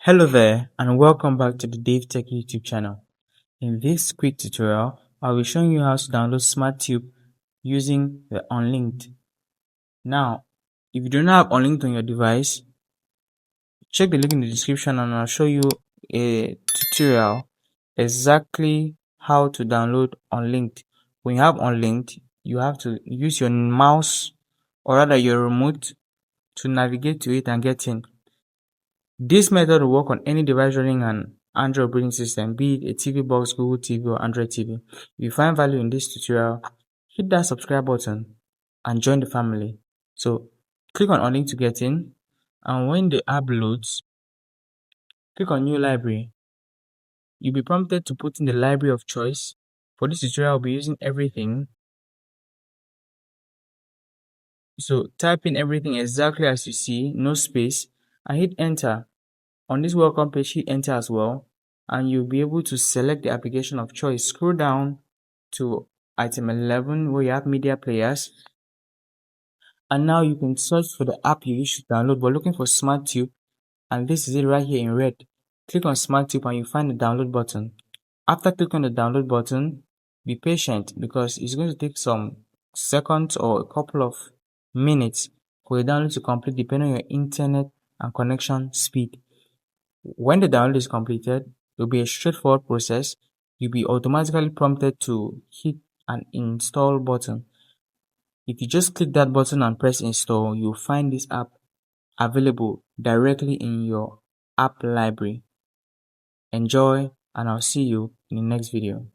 Hello there and welcome back to the DaveTech YouTube channel. In this quick tutorial, I'll be showing you how to download SmartTube using the Unlinked. Now, if you do not have Unlinked on your device, check the link in the description and I'll show you a tutorial exactly how to download Unlinked. When you have Unlinked, you have to use your mouse or rather your remote to navigate to it and get in. This method will work on any device running an Android operating system, be it a TV box, Google TV, or Android TV. If you find value in this tutorial, hit that subscribe button and join the family. So click on Unlinked to get in, and when the app loads, click on New Library. You'll be prompted to put in the library of choice. For this tutorial, I'll be using everything. So type in everything exactly as you see, no space, and hit enter. On this welcome page, hit enter as well, and you'll be able to select the application of choice. Scroll down to item 11 where you have media players, and now you can search for the app you wish to download. We're looking for SmartTube, and this is it right here in red. Click on SmartTube and you find the download button. After clicking on the download button, be patient because it's going to take some seconds or a couple of minutes for the download to complete depending on your internet and connection speed. When the download is completed, it will be a straightforward process. You'll be automatically prompted to hit an install button. If you just click that button and press install, you'll find this app available directly in your app library. Enjoy, and I'll see you in the next video.